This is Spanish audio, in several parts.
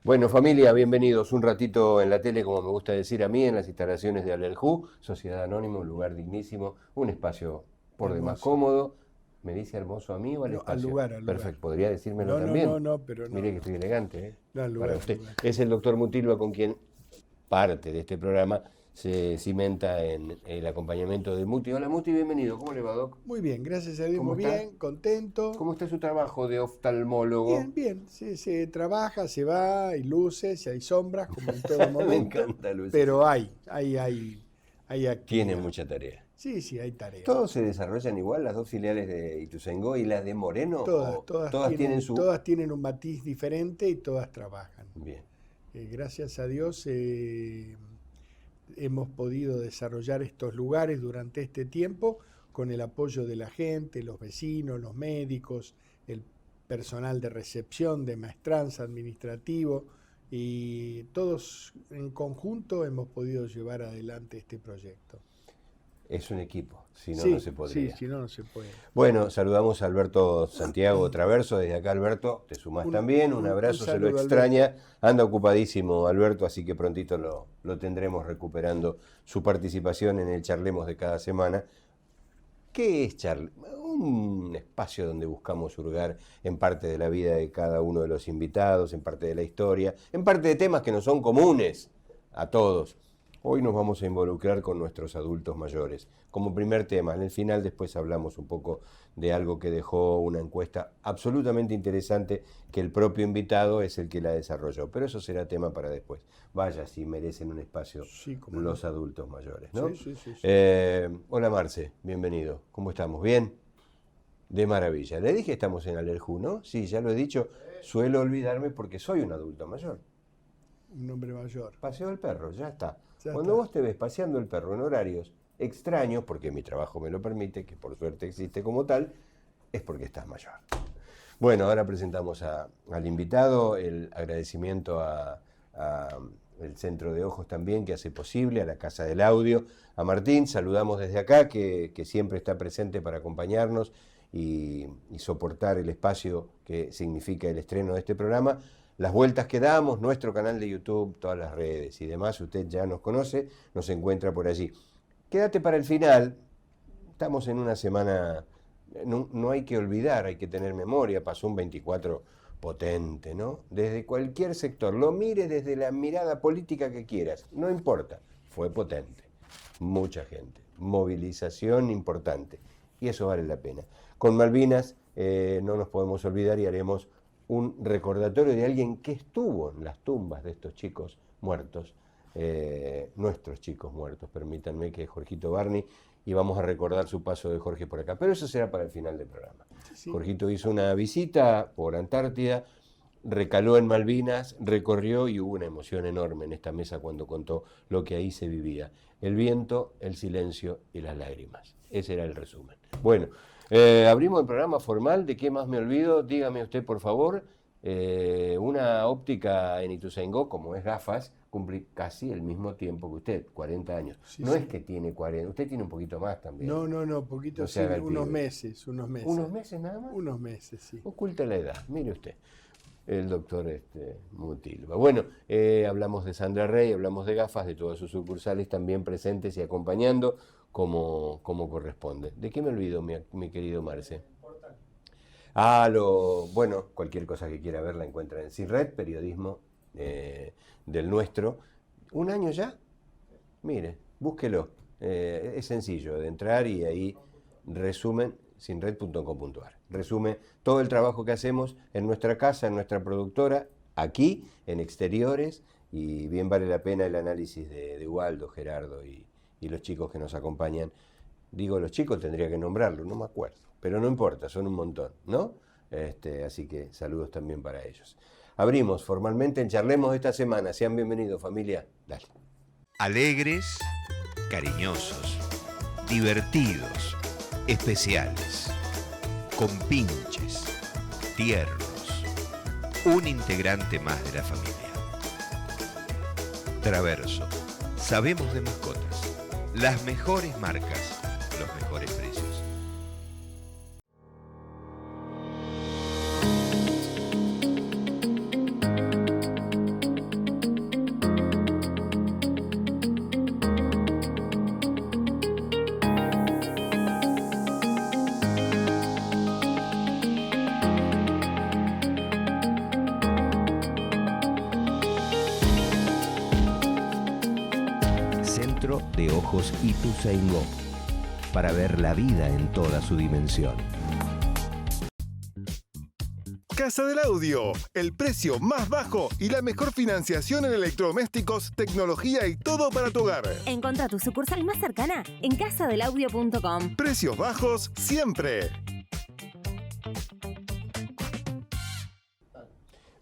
Bueno, familia, bienvenidos un ratito en la tele, como me gusta decir a mí, en las instalaciones de Alerjú, Sociedad Anónima, un lugar dignísimo, un espacio por demás Hermoso. cómodo. ¿Me dice hermoso a mí o al No, al espacio? lugar, al lugar. Perfecto, podría decírmelo No, no, no, también. no, pero no, Mire que no. estoy elegante, ¿eh? No, al Para lugar, al usted. lugar. Es el doctor Mutilva con quien parte de este programa se cimenta en el acompañamiento de Muti. Hola Muti, bienvenido. ¿Cómo le va, Doc? Muy bien, gracias a Dios, ¿Cómo muy está? bien, contento. ¿Cómo está su trabajo de oftalmólogo? Bien, bien, se trabaja, se va, hay luces, hay sombras, como en todo Me momento, encanta, Luis. pero hay Tiene actividad. mucha tarea. Sí, sí, hay tarea. ¿Todos se desarrollan igual, las dos filiales de Ituzaingó y las de Moreno? Todas, ¿O todas todas tienen tienen, su...? todas tienen un matiz diferente y todas trabajan. Bien. Gracias a Dios hemos podido desarrollar estos lugares durante este tiempo con el apoyo de la gente, los vecinos, los médicos, el personal de recepción, de maestranza, administrativo, y todos en conjunto hemos podido llevar adelante este proyecto. Es un equipo, si no, no Sí, se sí, podría. si no, no se puede. Bueno, saludamos a Alberto Santiago Traverso. Desde acá, Alberto, te sumás también. Un abrazo, se lo saludo, extraña. Alberto. Anda ocupadísimo, Alberto, así que prontito lo tendremos recuperando su participación en el Charlemos de cada semana. ¿Qué es un espacio donde buscamos hurgar en parte de la vida de cada uno de los invitados, en parte de la historia, en parte de temas que nos son comunes a todos. Hoy nos vamos a involucrar con nuestros adultos mayores. Como primer tema, en el final después hablamos un poco de algo que dejó una encuesta absolutamente interesante que el propio invitado es el que la desarrolló. Pero eso será tema para después. Vaya si merecen un espacio Sí, cómo los no. adultos mayores, ¿no? Sí. Hola Marce, bienvenido. ¿Cómo estamos? ¿Bien? De maravilla. Le dije estamos en Alerjú, ¿no? Sí, ya lo he dicho. Suelo olvidarme porque soy un adulto mayor. Un hombre mayor. Paseo el perro, ya está. Ya Cuando está. vos te ves paseando el perro en horarios extraños, porque mi trabajo me lo permite, que por suerte existe como tal, es porque estás mayor. Bueno, ahora presentamos al invitado, el agradecimiento a el Centro de Ojos también, que hace posible, a la Casa del Audio, a Martín, saludamos desde acá, que siempre está presente para acompañarnos y soportar el espacio que significa el estreno de este programa. Las vueltas que damos, nuestro canal de YouTube, todas las redes y demás, usted ya nos conoce, nos encuentra por allí. Quédate para el final, estamos en una semana, no hay que olvidar, hay que tener memoria, pasó un 24 potente, ¿no? Desde cualquier sector, lo mire desde la mirada política que quieras, no importa, fue potente, mucha gente, movilización importante, y eso vale la pena. Con Malvinas no nos podemos olvidar y haremos un recordatorio de alguien que estuvo en las tumbas de estos chicos muertos, nuestros chicos muertos, permítanme, que es Jorgito Barney, y vamos a recordar su paso de Jorge por acá, pero eso será para el final del programa. Sí. Jorgito hizo una visita por Antártida, recaló en Malvinas, recorrió y hubo una emoción enorme en esta mesa cuando contó lo que ahí se vivía. El viento, el silencio y las lágrimas. Ese era el resumen. Bueno, abrimos el programa formal. ¿De qué más me olvido? Dígame usted, por favor. Una óptica en Ituzaingó, como es Gafas, cumple casi el mismo tiempo que usted, 40 años. Sí, No sí. es que tiene 40, usted tiene un poquito más también. No, poquito, No sí, se haga el unos pibe. meses. ¿Unos meses nada más? Unos meses, sí. Oculta la edad, mire usted. El doctor Mutilva. Bueno, hablamos de Sandra Rey, hablamos de Gafas, de todas sus sucursales también presentes y acompañando como corresponde. ¿De qué me olvido, mi querido Marce? Bueno, cualquier cosa que quiera ver la encuentra en CIRRED, periodismo del nuestro. ¿Un año ya? Mire, búsquelo. Es sencillo de entrar y ahí resumen sinred.com.ar. Resume todo el trabajo que hacemos en nuestra casa, en nuestra productora, aquí, en exteriores, y bien vale la pena el análisis de Waldo, Gerardo y los chicos que nos acompañan. Digo, los chicos tendría que nombrarlo, no me acuerdo, pero no importa, son un montón, ¿no? Así que saludos también para ellos. Abrimos formalmente en Charlemos de esta semana. Sean bienvenidos, familia. Dale. Alegres, cariñosos, divertidos, especiales, compinches, tiernos, un integrante más de la familia. Traverso, sabemos de mascotas, las mejores marcas, los mejores precios. Centro de Ojos Ituzaingó, para ver la vida en toda su dimensión. Casa del Audio, el precio más bajo y la mejor financiación en electrodomésticos, tecnología y todo para tu hogar. Encontrá tu sucursal más cercana en casadelaudio.com. Precios bajos siempre.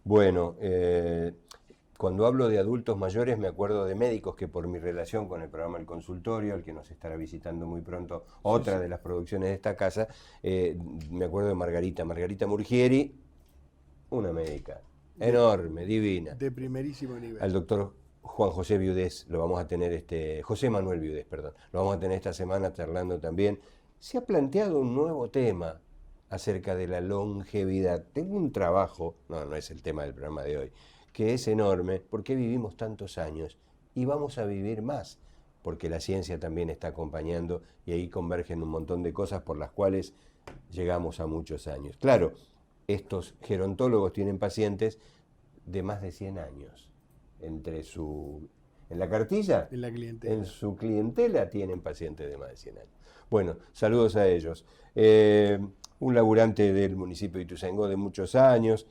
Bueno, cuando hablo de adultos mayores me acuerdo de médicos que por mi relación con el programa El Consultorio, al que nos estará visitando muy pronto, otra de las producciones de esta casa, me acuerdo de Margarita Murgieri, una médica enorme, divina. De primerísimo nivel. Al doctor Juan José Viudés, lo vamos a tener José Manuel Viudés, perdón, lo vamos a tener esta semana charlando también. Se ha planteado un nuevo tema acerca de la longevidad. Tengo un trabajo, no es el tema del programa de hoy, que es enorme, porque vivimos tantos años y vamos a vivir más, porque la ciencia también está acompañando y ahí convergen un montón de cosas por las cuales llegamos a muchos años. Claro, estos gerontólogos tienen pacientes de más de 100 años. En la cartilla, En la clientela. en su clientela tienen pacientes de más de 100 años. Bueno, saludos a ellos. Un laburante del municipio de Ituzaingó de muchos años,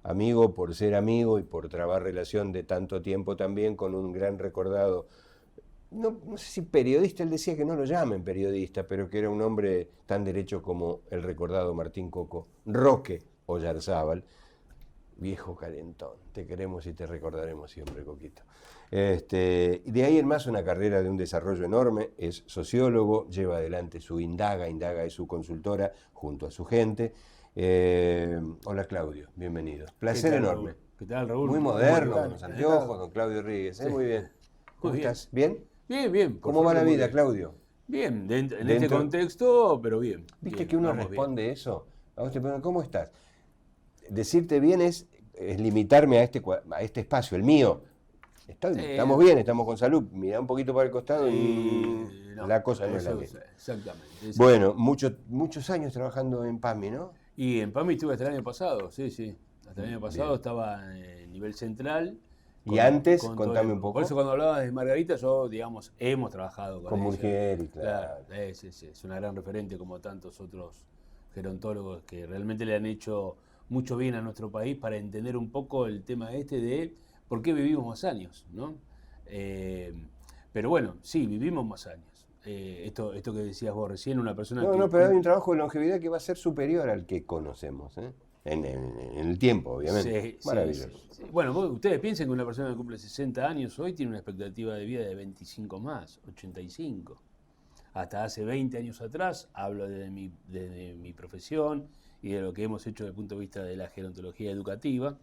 amigo por ser amigo y por trabar relación de tanto tiempo también con un gran recordado, no sé si periodista, él decía que no lo llamen periodista, pero que era un hombre tan derecho como el recordado Martín Coco Roque Oyarzábal, viejo calentón, te queremos y te recordaremos siempre, Coquito. De ahí en más una carrera de un desarrollo enorme, es sociólogo, lleva adelante su Indaga es su consultora junto a su gente. Hola Claudio, bienvenido. Placer enorme. ¿Qué tal, Raúl? Muy moderno, con los anteojos, don Claudio Ríguez. Sí. Muy bien. ¿Cómo Muy bien. estás? ¿Bien? Bien. ¿Cómo va la vida, Claudio? Bien, en este contexto, pero bien. ¿Viste bien, que uno vamos responde eso? A vos te preguntan, ¿cómo estás? Decirte bien es limitarme a este espacio, el mío. Estamos bien, estamos con salud. Mirá un poquito para el costado y no, la cosa no es la eso misma. Exactamente. Bueno, muchos años trabajando en PAMI, ¿no? Y en PAMI estuve hasta el año pasado, sí. Hasta el año pasado Bien. estaba en nivel central. Y antes, todo contame un poco. Por eso cuando hablaba de Margarita, yo, digamos, hemos trabajado con Con ella. Murgieri, claro. Sí. Es una gran referente como tantos otros gerontólogos que realmente le han hecho mucho bien a nuestro país para entender un poco el tema de por qué vivimos más años, ¿no? Pero bueno, sí, vivimos más años. Esto que decías vos recién, una persona que... No, pero hay un trabajo de longevidad que va a ser superior al que conocemos, ¿eh? En el tiempo, obviamente. Sí, maravilloso. sí. Bueno, ustedes piensen que una persona que cumple 60 años hoy tiene una expectativa de vida de 25 más, 85. Hasta hace 20 años atrás, hablo de mi profesión y de lo que hemos hecho desde el punto de vista de la gerontología educativa.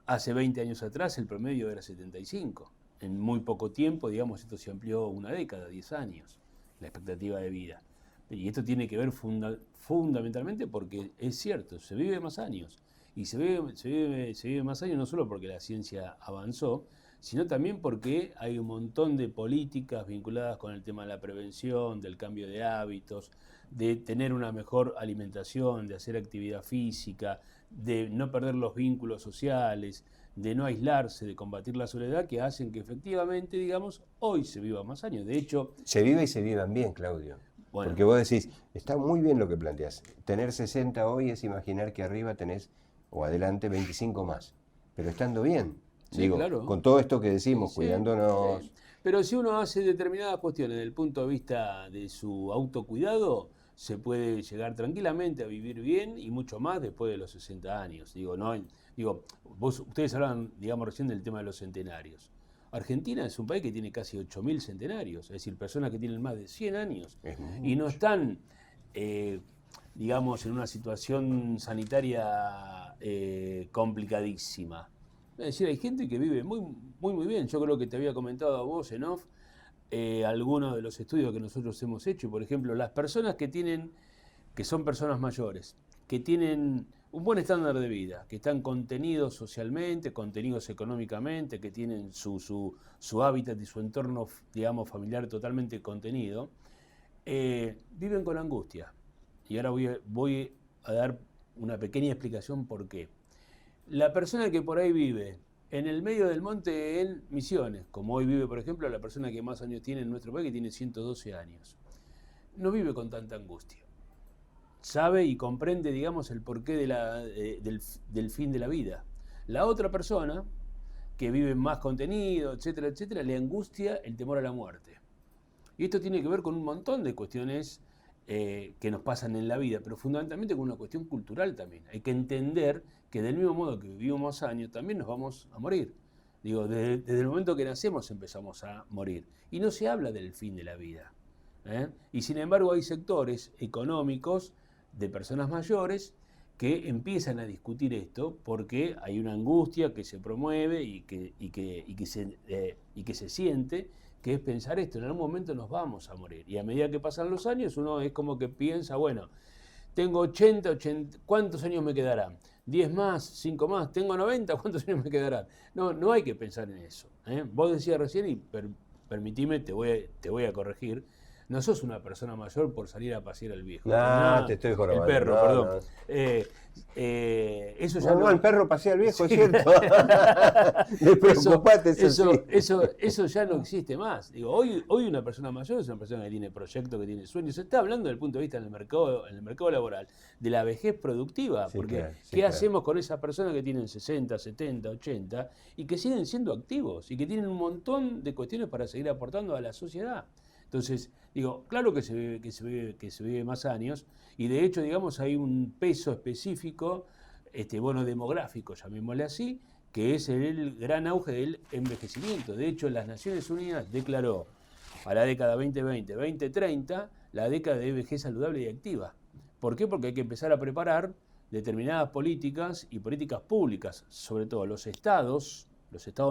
Hace 20 años atrás el promedio era 75. En muy poco tiempo, digamos, esto se amplió una década, 10 años, la expectativa de vida. Y esto tiene que ver fundamentalmente porque es cierto, se vive más años. Y se vive más años no solo porque la ciencia avanzó, sino también porque hay un montón de políticas vinculadas con el tema de la prevención, del cambio de hábitos, de tener una mejor alimentación, de hacer actividad física, de no perder los vínculos sociales, de no aislarse, de combatir la soledad, que hacen que efectivamente, digamos, hoy se viva más años. De hecho... Se vive y se vivan bien, Claudio. Bueno, porque vos decís, está muy bien lo que planteás. Tener 60 hoy es imaginar que arriba tenés, o adelante, 25 más. Pero estando bien. Sí, Digo, claro. con todo esto que decimos, Sí, cuidándonos... sí. Pero si uno hace determinadas cuestiones desde el punto de vista de su autocuidado, se puede llegar tranquilamente a vivir bien y mucho más después de los 60 años. Ustedes hablan, digamos, recién del tema de los centenarios. Argentina es un país que tiene casi 8.000 centenarios, es decir, personas que tienen más de 100 años y no están, digamos, en una situación sanitaria complicadísima. Es decir, hay gente que vive muy bien. Yo creo que te había comentado a vos en off algunos de los estudios que nosotros hemos hecho. Por ejemplo, las personas que son personas mayores, que tienen un buen estándar de vida, que están contenidos socialmente, contenidos económicamente, que tienen su hábitat y su entorno, digamos, familiar totalmente contenido, viven con angustia. Y ahora voy a dar una pequeña explicación por qué. La persona que por ahí vive en el medio del monte en Misiones, como hoy vive, por ejemplo, la persona que más años tiene en nuestro país, que tiene 112 años. No vive con tanta angustia. Sabe y comprende, digamos, el porqué del fin de la vida. La otra persona, que vive más contenido, etcétera, etcétera, le angustia el temor a la muerte. Y esto tiene que ver con un montón de cuestiones que nos pasan en la vida, pero fundamentalmente con una cuestión cultural también. Hay que entender que del mismo modo que vivimos años, también nos vamos a morir. Digo, desde el momento que nacemos empezamos a morir. Y no se habla del fin de la vida. Y sin embargo hay sectores económicos de personas mayores que empiezan a discutir esto porque hay una angustia que se promueve y que se siente, que es pensar esto, en algún momento nos vamos a morir. Y a medida que pasan los años, uno es como que piensa, bueno, tengo 80, ¿cuántos años me quedarán? 10 más, 5 más, tengo 90, ¿cuántos años me quedarán? No hay que pensar en eso. Vos decías recién, y permitime, te voy a corregir, no sos una persona mayor por salir a pasear al viejo. No, te estoy jorobando. El perro, no, perdón. No. Eso ya el perro pasea al viejo, sí. Es cierto. Despreocupate, eso ya no existe más. Digo, hoy una persona mayor es una persona que tiene proyectos, que tiene sueños. Se está hablando desde el punto de vista en el mercado laboral, de la vejez productiva. Sí, porque claro, sí, ¿qué hacemos con esas personas que tienen 60, 70, 80 y que siguen siendo activos y que tienen un montón de cuestiones para seguir aportando a la sociedad? Entonces, digo, claro que se vive más años, y de hecho, digamos, hay un peso específico, bono demográfico, llamémosle así, que es el gran auge del envejecimiento. De hecho, las Naciones Unidas declaró a la década 2020-2030 la década de vejez saludable y activa. ¿Por qué? Porque hay que empezar a preparar determinadas políticas y políticas públicas, sobre todo los estados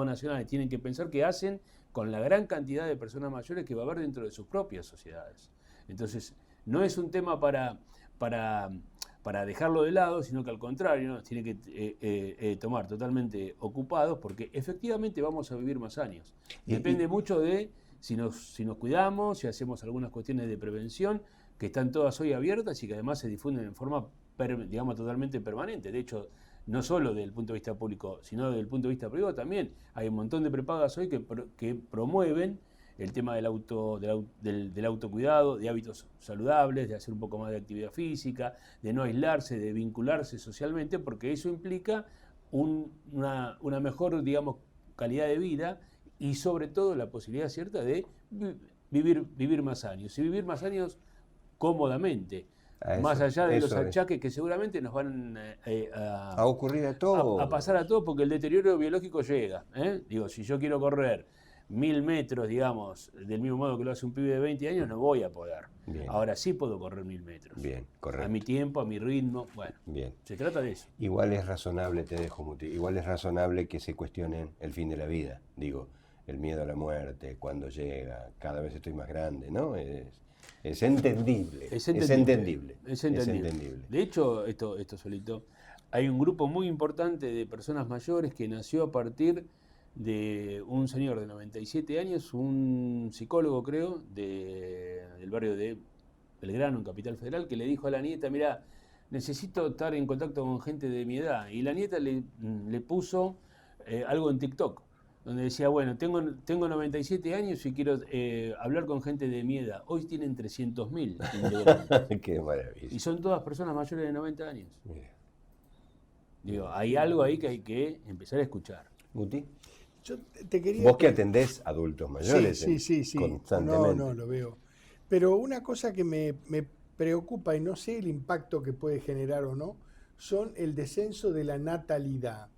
nacionales tienen que pensar qué hacen con la gran cantidad de personas mayores que va a haber dentro de sus propias sociedades. Entonces, no es un tema para dejarlo de lado, sino que al contrario, nos tiene que tomar totalmente ocupados, porque efectivamente vamos a vivir más años. Depende mucho de si nos cuidamos, si hacemos algunas cuestiones de prevención, que están todas hoy abiertas y que además se difunden en forma, digamos, totalmente permanente. De hecho, no solo desde el punto de vista público, sino desde el punto de vista privado también. Hay un montón de prepagas hoy que promueven el tema del autocuidado, de hábitos saludables, de hacer un poco más de actividad física, de no aislarse, de vincularse socialmente, porque eso implica una mejor, digamos, calidad de vida y sobre todo la posibilidad cierta de vivir más años. Y vivir más años cómodamente. Más allá de los achaques que seguramente nos van a ocurrir a todos. A pasar a todos, porque el deterioro biológico llega. Digo, si yo quiero correr 1000 metros, digamos, del mismo modo que lo hace un pibe de 20 años, no voy a poder. Bien. Ahora sí puedo correr 1000 metros. Bien, correcto. A mi tiempo, a mi ritmo. Bueno, bien. Se trata de eso. Igual es razonable, te dejo, Muti, igual es razonable que se cuestionen el fin de la vida. Digo, el miedo a la muerte, cuando llega, cada vez estoy más grande, ¿no? Es entendible. Es entendible. De hecho, esto solito, hay un grupo muy importante de personas mayores que nació a partir de un señor de 97 años, un psicólogo, creo, del barrio de Belgrano, en Capital Federal, que le dijo a la nieta, mirá, necesito estar en contacto con gente de mi edad. Y la nieta le puso algo en TikTok, donde decía, bueno, tengo 97 años y quiero hablar con gente de mi edad. Hoy tienen 300.000. Qué maravilla. Y son todas personas mayores de 90 años. Mira. Digo, hay algo ahí que hay que empezar a escuchar. ¿Muti? Yo te quería... Vos que atendés adultos mayores sí. Constantemente. No, lo veo. Pero una cosa que me preocupa, y no sé el impacto que puede generar o no, son el descenso de la natalidad.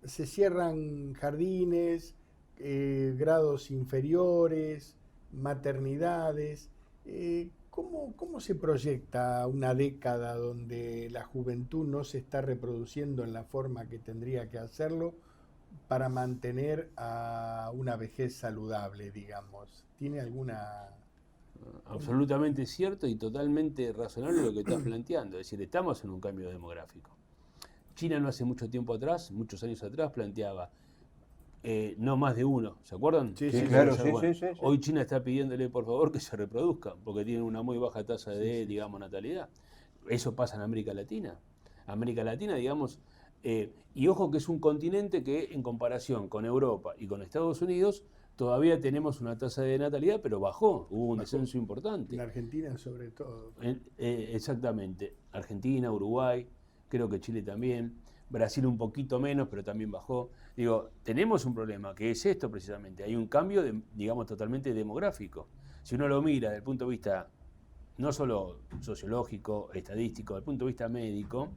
Se cierran jardines, grados inferiores, maternidades. ¿Cómo se proyecta una década donde la juventud no se está reproduciendo en la forma que tendría que hacerlo para mantener a una vejez saludable, digamos? ¿Tiene alguna...? Absolutamente cierto y totalmente razonable lo que estás planteando. Es decir, estamos en un cambio demográfico. China no hace muchos años atrás, planteaba no más de uno, ¿se acuerdan? Sí, claro, sí. Hoy China está pidiéndole por favor que se reproduzcan, porque tienen una muy baja tasa de, digamos, natalidad. Eso pasa en América Latina. América Latina, digamos, Y ojo que es un continente que en comparación con Europa y con Estados Unidos todavía tenemos una tasa de natalidad, pero bajó, hubo un descenso importante. En Argentina sobre todo. Exactamente, Argentina, Uruguay, creo que Chile también, Brasil un poquito menos, pero también bajó. Digo, tenemos un problema, que es esto precisamente, hay un cambio, digamos, totalmente demográfico. Si uno lo mira desde el punto de vista no solo sociológico, estadístico, desde el punto de vista médico,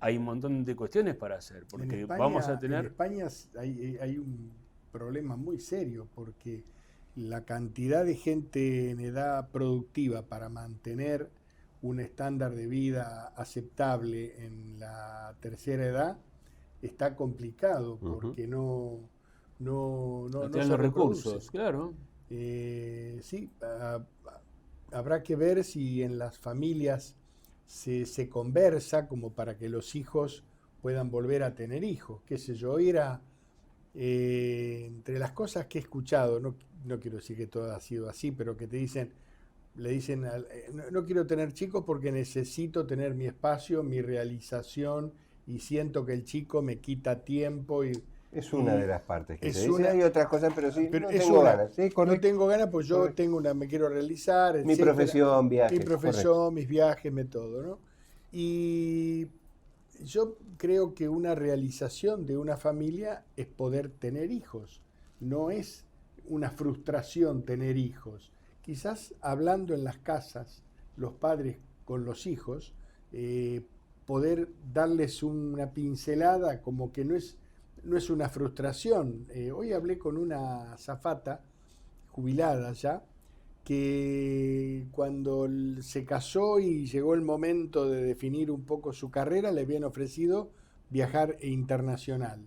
hay un montón de cuestiones para hacer, porque vamos a tener... En España hay un problema muy serio, porque la cantidad de gente en edad productiva para mantener un estándar de vida aceptable en la tercera edad está complicado, porque no tienen se los reproduce. recursos, claro. Sí, habrá que ver si en las familias se conversa como para que los hijos puedan volver a tener hijos. Qué sé yo, entre las cosas que he escuchado, no quiero decir que todo ha sido así, pero que le dicen, no quiero tener chicos porque necesito tener mi espacio, mi realización, y siento que el chico me quita tiempo. Es una de las partes que se dice. una- Hay otras cosas, pero sí, Pero no es tengo una- ganas. Sí, No correcto. tengo ganas, pues yo Correcto. me quiero realizar, Mi etcétera. profesión, viajes. Mi profesión, mis viajes, todo, ¿no? Y yo creo que una realización de una familia es poder tener hijos, no es una frustración tener hijos. Quizás hablando en las casas, los padres con los hijos, poder darles una pincelada como que no es una frustración. Hoy hablé con una azafata jubilada ya, que cuando se casó y llegó el momento de definir un poco su carrera, le habían ofrecido viajar internacional.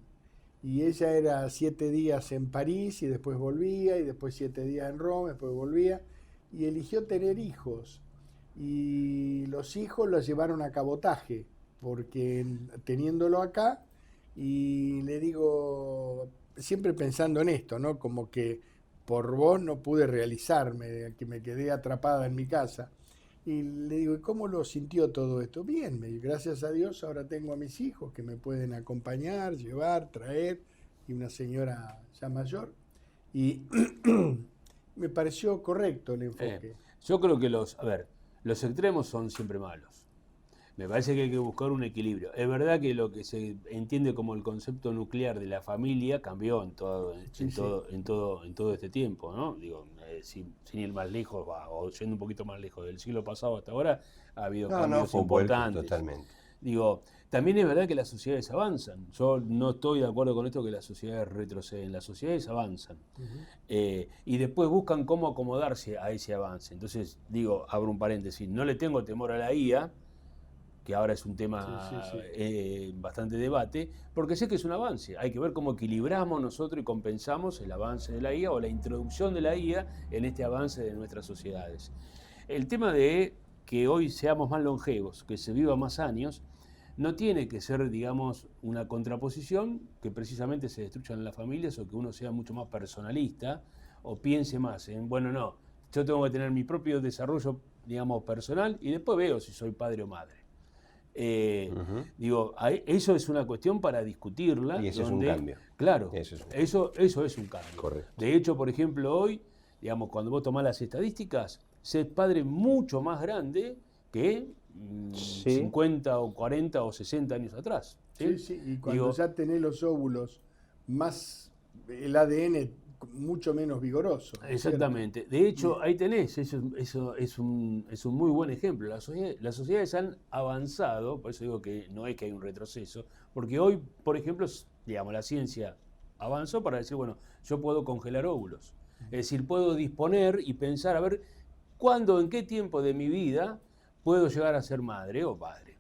Y ella era 7 días en París y después volvía, y después 7 días en Roma, después volvía, y eligió tener hijos. Y los hijos los llevaron a cabotaje, porque teniéndolo acá, y le digo, siempre pensando en esto, ¿no? Como que por vos no pude realizarme, que me quedé atrapada en mi casa. Y le digo, ¿y cómo lo sintió todo esto? Bien, gracias a Dios ahora tengo a mis hijos que me pueden acompañar, llevar, traer, y una señora ya mayor. Y me pareció correcto el enfoque. Yo creo que los extremos son siempre malos. Me parece que hay que buscar un equilibrio. Es verdad que lo que se entiende como el concepto nuclear de la familia cambió en todo este tiempo, ¿no? Digo, sin ir más lejos, o yendo un poquito más lejos del siglo pasado hasta ahora, ha habido cambios fue un vuelco importantes. totalmente. Digo, también es verdad que las sociedades avanzan. Yo no estoy de acuerdo con esto que las sociedades retroceden. Las sociedades avanzan. Y después buscan cómo acomodarse a ese avance. Entonces, digo, abro un paréntesis, no le tengo temor a la IA, que ahora es un tema bastante debate, porque sé que es un avance. Hay que ver cómo equilibramos nosotros y compensamos el avance de la IA o la introducción de la IA en este avance de nuestras sociedades. El tema de que hoy seamos más longevos, que se viva más años, no tiene que ser, digamos, una contraposición que precisamente se destruyan las familias o que uno sea mucho más personalista o piense más en, bueno, no, yo tengo que tener mi propio desarrollo, digamos, personal y después veo si soy padre o madre. Digo, eso es una cuestión para discutirla. Y eso es un cambio. Claro, Eso es un cambio. Correcto. De hecho, por ejemplo, hoy, digamos, cuando vos tomás las estadísticas, ser padre mucho más grande que 50 o 40 o 60 años atrás. Sí, y cuando ya tenés los óvulos más, el ADN mucho menos vigoroso. Exactamente. ¿Cierto? De hecho, ahí tenés, eso es un muy buen ejemplo. Las sociedades han avanzado, por eso digo que no es que hay un retroceso, porque hoy, por ejemplo, digamos, la ciencia avanzó para decir, bueno, yo puedo congelar óvulos. Es decir, puedo disponer y pensar, a ver, ¿cuándo, en qué tiempo de mi vida puedo llegar a ser madre o padre?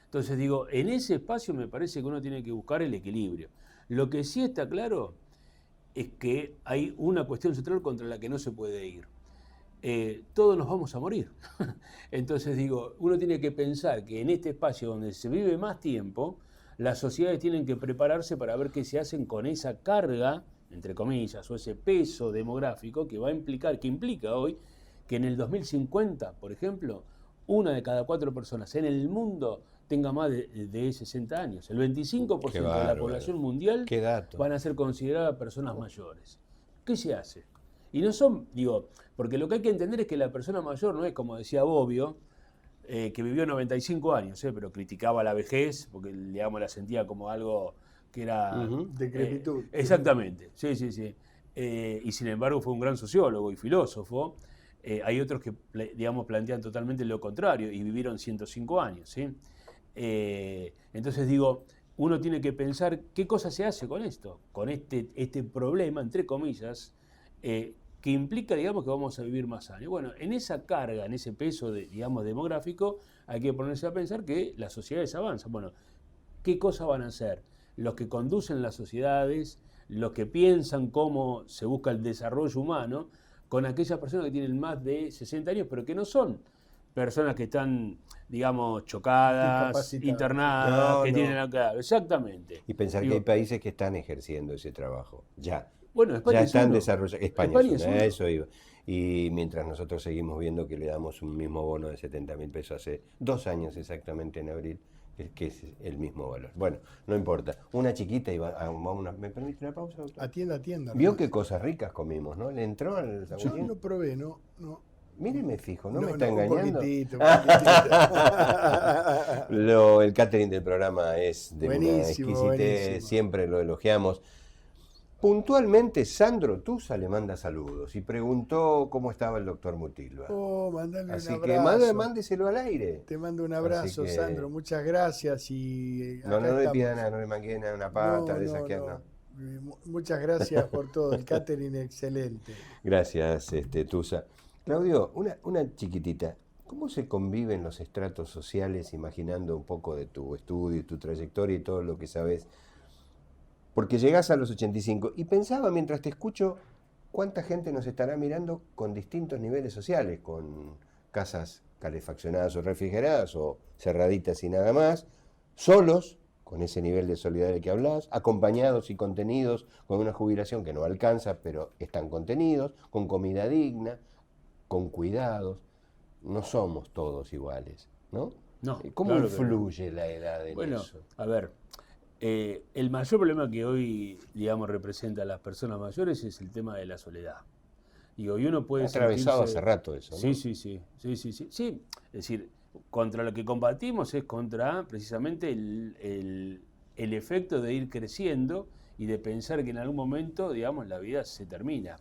Entonces digo, en ese espacio me parece que uno tiene que buscar el equilibrio. Lo que sí está claro es que hay una cuestión central contra la que no se puede ir. Todos nos vamos a morir. Entonces digo, uno tiene que pensar que en este espacio donde se vive más tiempo, las sociedades tienen que prepararse para ver qué se hacen con esa carga, entre comillas, o ese peso demográfico que implica hoy que en el 2050, por ejemplo, 1 de cada 4 personas en el mundo tenga más de 60 años. El 25% Qué de la bárbaro. población mundial Qué dato. van a ser consideradas personas mayores. ¿Qué se hace? Y no son, porque lo que hay que entender es que la persona mayor no es, como decía Bobbio, que vivió 95 años, pero criticaba la vejez, porque digamos la sentía como algo que era... Decrepitud. Exactamente, sí. Y sin embargo fue un gran sociólogo y filósofo. Hay otros que, digamos, plantean totalmente lo contrario y vivieron 105 años, ¿sí? Entonces digo, uno tiene que pensar qué cosa se hace con esto, con este problema, entre comillas, que implica, digamos, que vamos a vivir más años. Bueno, en esa carga, en ese peso, digamos, demográfico, hay que ponerse a pensar que las sociedades avanzan. Bueno, ¿qué cosas van a hacer? Los que conducen las sociedades, los que piensan cómo se busca el desarrollo humano, con aquellas personas que tienen más de 60 años, pero que no son personas que están, digamos, chocadas, Discapacitadas. internadas, No, que no. tienen acá. Exactamente. Y pensar Digo, que hay países que están ejerciendo ese trabajo, ya. Bueno, España Ya es están uno. desarrollando. España España es es una, uno. eso iba. Y mientras nosotros seguimos viendo que le damos un mismo bono de 70.000 pesos hace 2 años exactamente en abril, que es el mismo valor. Bueno, no importa. Una chiquita iba a ¿me permite una pausa, doctor? Atienda. Vio qué cosas ricas comimos, ¿no? ¿Le entró al Yo sanguchín? no probé, no. Míreme fijo, ¿no me está un engañando? poquitito. El catering del programa es de una Buenísimo, exquisitez, buenísimo. siempre lo elogiamos. Puntualmente, Sandro Tusa le manda saludos y preguntó cómo estaba el doctor Mutilva. Oh, mandale Así un que abrazo. mándeselo al aire. Te mando un abrazo, Así que- Sandro. Muchas gracias. Y No, acá no le estamos. pida nada, no le mangué nada, una pata de esas que no. Muchas gracias por todo. El catering excelente. Gracias, Tusa. Claudio, una chiquitita. ¿Cómo se conviven los estratos sociales, imaginando un poco de tu estudio y tu trayectoria y todo lo que sabes? Porque llegás a los 85 y pensaba mientras te escucho cuánta gente nos estará mirando con distintos niveles sociales, con casas calefaccionadas o refrigeradas o cerraditas y nada más, solos, con ese nivel de solidaridad que hablás, acompañados y contenidos con una jubilación que no alcanza, pero están contenidos, con comida digna, con cuidados. No somos todos iguales, ¿no? No, ¿Cómo claro que no. influye la edad en Bueno, eso? a ver, el mayor problema que hoy, digamos, representa a las personas mayores es el tema de la soledad. Digo, y uno puede Atravesado sentirse- hace rato eso, ¿no? Sí. Sí, es decir, contra lo que combatimos es contra precisamente el efecto de ir creciendo y de pensar que en algún momento, digamos, la vida se termina.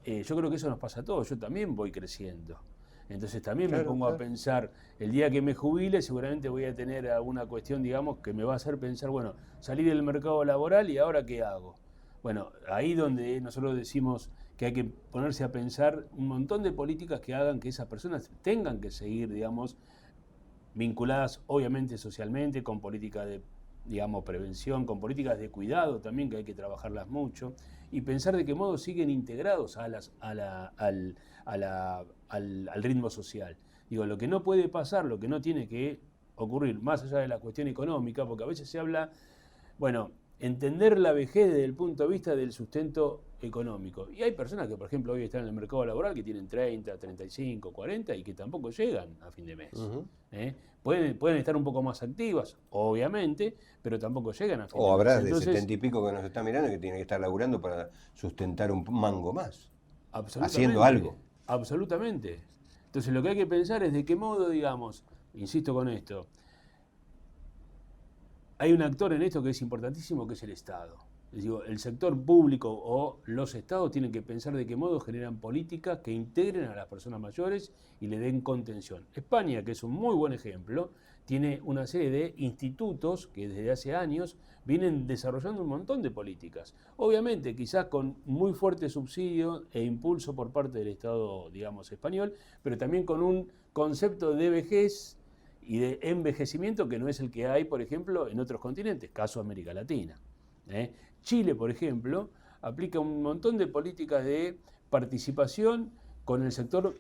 Yo creo que eso nos pasa a todos, yo también voy creciendo. Entonces también me Claro, pongo claro. a pensar, el día que me jubile seguramente voy a tener alguna cuestión, digamos, que me va a hacer pensar, bueno, salí del mercado laboral y ahora qué hago. Bueno, ahí donde nosotros decimos que hay que ponerse a pensar un montón de políticas que hagan que esas personas tengan que seguir, digamos, vinculadas obviamente socialmente, con políticas de, digamos, prevención, con políticas de cuidado también, que hay que trabajarlas mucho, y pensar de qué modo siguen integrados al ritmo social. Digo, lo que no puede pasar, lo que no tiene que ocurrir, más allá de la cuestión económica, porque a veces se habla, bueno, entender la vejez desde el punto de vista del sustento económico. Y hay personas que, por ejemplo, hoy están en el mercado laboral que tienen 30, 35, 40 y que tampoco llegan a fin de mes. Ujú. Pueden estar un poco más activas, obviamente, pero tampoco llegan a fin O de habrá mes. de Entonces, 70 y pico que nos está mirando y que tiene que estar laburando para sustentar un mango más. absolutamente, haciendo algo. Absolutamente. Entonces lo que hay que pensar es de qué modo, digamos, insisto con esto, hay un actor en esto que es importantísimo, que es el Estado. Les digo, el sector público o los estados tienen que pensar de qué modo generan políticas que integren a las personas mayores y le den contención. España, que es un muy buen ejemplo, tiene una serie de institutos que desde hace años vienen desarrollando un montón de políticas. Obviamente, quizás con muy fuerte subsidio e impulso por parte del Estado, digamos, español, pero también con un concepto de vejez y de envejecimiento que no es el que hay, por ejemplo, en otros continentes, caso América Latina. Chile, por ejemplo, aplica un montón de políticas de participación con el sector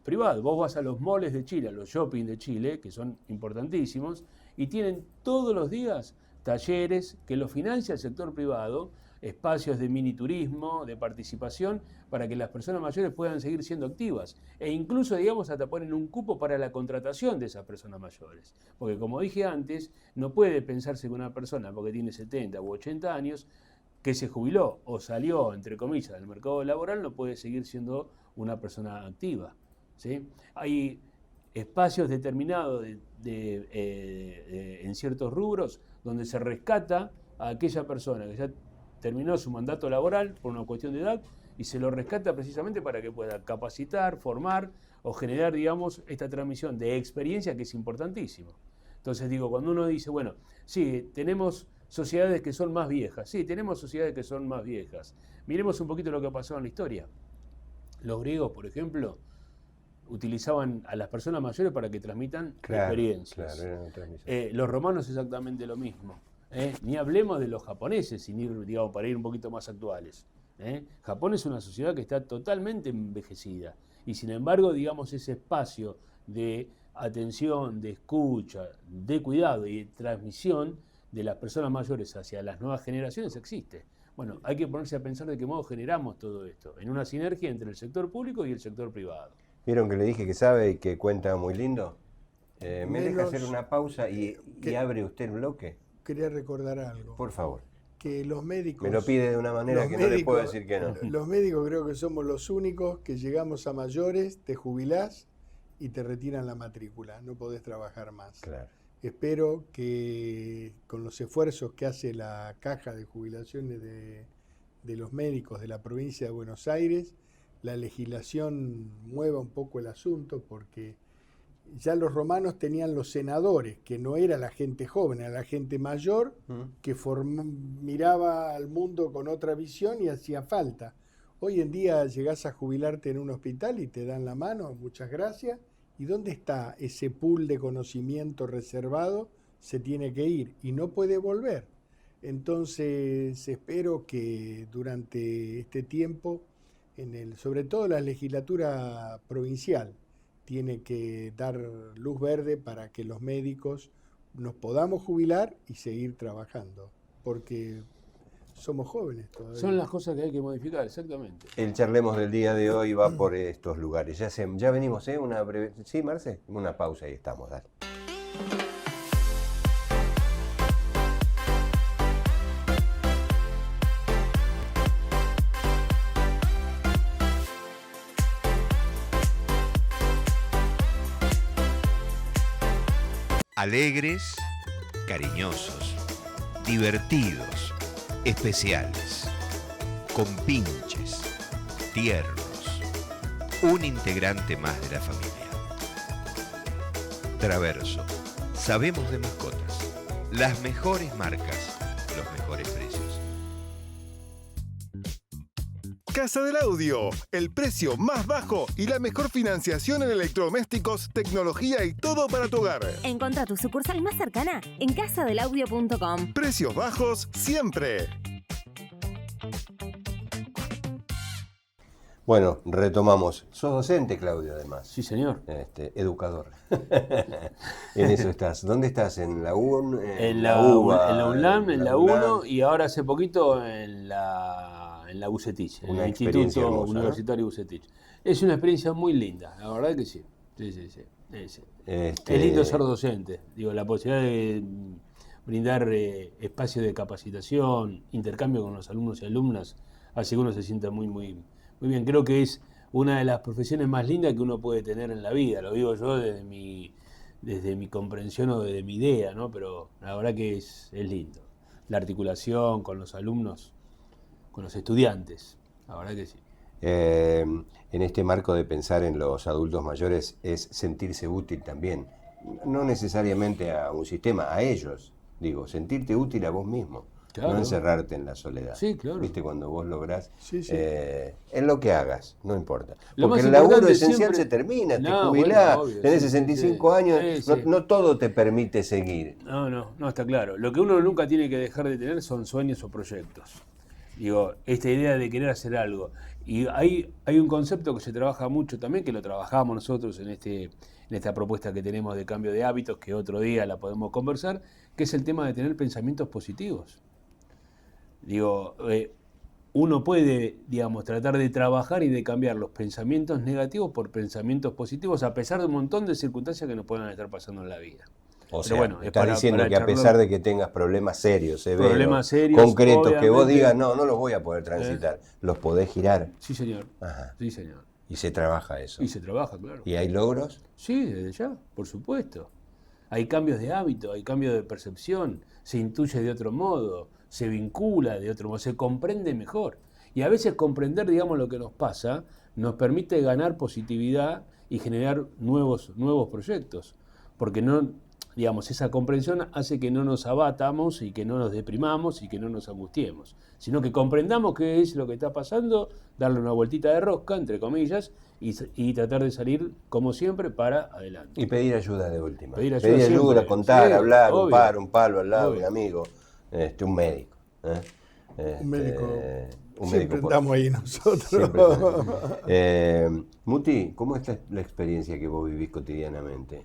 privado. Vos vas a los moles de Chile, a los shopping de Chile, que son importantísimos, y tienen todos los días talleres que los financia el sector privado espacios de miniturismo, de participación, para que las personas mayores puedan seguir siendo activas. E incluso, digamos, hasta ponen un cupo para la contratación de esas personas mayores. Porque como dije antes, no puede pensarse que una persona, porque tiene 70 u 80 años, que se jubiló o salió, entre comillas, del mercado laboral, no puede seguir siendo una persona activa, ¿sí? Hay espacios determinados en ciertos rubros donde se rescata a aquella persona que ya terminó su mandato laboral por una cuestión de edad y se lo rescata precisamente para que pueda capacitar, formar o generar, digamos, esta transmisión de experiencia que es importantísimo. Entonces digo, cuando uno dice, bueno, sí, tenemos sociedades que son más viejas, sí, tenemos sociedades que son más viejas. Miremos un poquito lo que ha pasado en la historia. Los griegos, por ejemplo, utilizaban a las personas mayores para que transmitan experiencias. Los romanos exactamente lo mismo. Ni hablemos de los japoneses, sin ir, digamos, para ir un poquito más actuales. Japón es una sociedad que está totalmente envejecida y sin embargo, digamos, ese espacio de atención, de escucha, de cuidado y de transmisión de las personas mayores hacia las nuevas generaciones existe. Bueno, hay que ponerse a pensar de qué modo generamos todo esto, en una sinergia entre el sector público y el sector privado. ¿Vieron que le dije que sabe y que cuenta muy lindo? ¿Me deja hacer una pausa y abre usted el bloque? Quería recordar algo. Por favor. Que los médicos... Me lo pide de una manera que no le puedo decir que no. Los médicos creo que somos los únicos que llegamos a mayores, te jubilás y te retiran la matrícula, no podés trabajar más. Claro. Espero que con los esfuerzos que hace la Caja de Jubilaciones de los médicos de la provincia de Buenos Aires, la legislación mueva un poco el asunto, porque ya los romanos tenían los senadores, que no era la gente joven, era la gente mayor que miraba al mundo con otra visión y hacía falta. Hoy en día llegás a jubilarte en un hospital y te dan la mano, muchas gracias. ¿Y dónde está ese pool de conocimiento reservado? Se tiene que ir y no puede volver. Entonces espero que durante este tiempo, sobre todo la legislatura provincial, tiene que dar luz verde para que los médicos nos podamos jubilar y seguir trabajando, porque somos jóvenes todavía. Son las cosas que hay que modificar, exactamente. El charlemos del día de hoy va por estos lugares. Ya venimos, una breve... ¿Sí, Marce? Una pausa y estamos, dale. Alegres, cariñosos, divertidos, especiales, compinches, tiernos, un integrante más de la familia. Traverso, sabemos de mascotas, las mejores marcas, los mejores precios. Casa del Audio, el precio más bajo y la mejor financiación en electrodomésticos, tecnología y todo para tu hogar. Encontrá tu sucursal más cercana en casadelaudio.com. Precios bajos siempre. Bueno, retomamos. Sos docente, Claudio, además. Sí, señor. Educador. En eso estás. ¿Dónde estás? ¿En la UNLAM? En la UNLAM, en la UNO y ahora hace poquito en la Bucetich, en el Instituto hermosa, Universitario Bucetich. Es una experiencia muy linda, la verdad que sí. Sí. Es lindo ser docente. Digo, la posibilidad de brindar espacios de capacitación, intercambio con los alumnos y alumnas, hace que uno se sienta muy bien. Creo que es una de las profesiones más lindas que uno puede tener en la vida. Lo digo yo desde mi comprensión o desde mi idea, ¿no? Pero la verdad que es lindo. La articulación con los alumnos, con los estudiantes, la verdad que sí. En este marco de pensar en los adultos mayores es sentirse útil también. No necesariamente a un sistema, a ellos. Digo, sentirte útil a vos mismo. Claro. No encerrarte en la soledad. Sí, claro. ¿Viste? Cuando vos lográs, sí. En lo que hagas, no importa. Lo porque más el laburo esencial siempre... se termina, te jubilás, bueno, obvio, tenés 65 años, sí. No todo te permite seguir. No, está claro. Lo que uno nunca tiene que dejar de tener son sueños o proyectos. Digo, esta idea de querer hacer algo. Y hay un concepto que se trabaja mucho también, que lo trabajamos nosotros en esta propuesta que tenemos de cambio de hábitos, que otro día la podemos conversar, que es el tema de tener pensamientos positivos. Digo, uno puede, digamos, tratar de trabajar y de cambiar los pensamientos negativos por pensamientos positivos, a pesar de un montón de circunstancias que nos puedan estar pasando en la vida. O Pero sea, bueno, es estás diciendo para que a charlar. pesar de que tengas problemas serios, severos, Problemas serios, concretos, que vos obviamente. digas, no los voy a poder transitar, los podés girar. Sí, señor. Ajá. Sí, señor. Y se trabaja eso. Y se trabaja, claro. ¿Y hay logros? Sí, desde ya, por supuesto. Hay cambios de hábito, hay cambios de percepción, se intuye de otro modo, se vincula de otro modo, se comprende mejor. Y a veces comprender, digamos, lo que nos pasa, nos permite ganar positividad y generar nuevos proyectos. Porque no, digamos, esa comprensión hace que no nos abatamos y que no nos deprimamos y que no nos angustiemos, sino que comprendamos qué es lo que está pasando, darle una vueltita de rosca, entre comillas, y tratar de salir, como siempre, para adelante. Y pedir ayuda de última. Pedir ayuda siempre. contar, Sí, hablar, obvio. un palo al lado, Obvio. un amigo, un médico. Un médico. Un Siempre médico, estamos ahí nosotros. siempre. Muti, ¿cómo es la experiencia que vos vivís cotidianamente?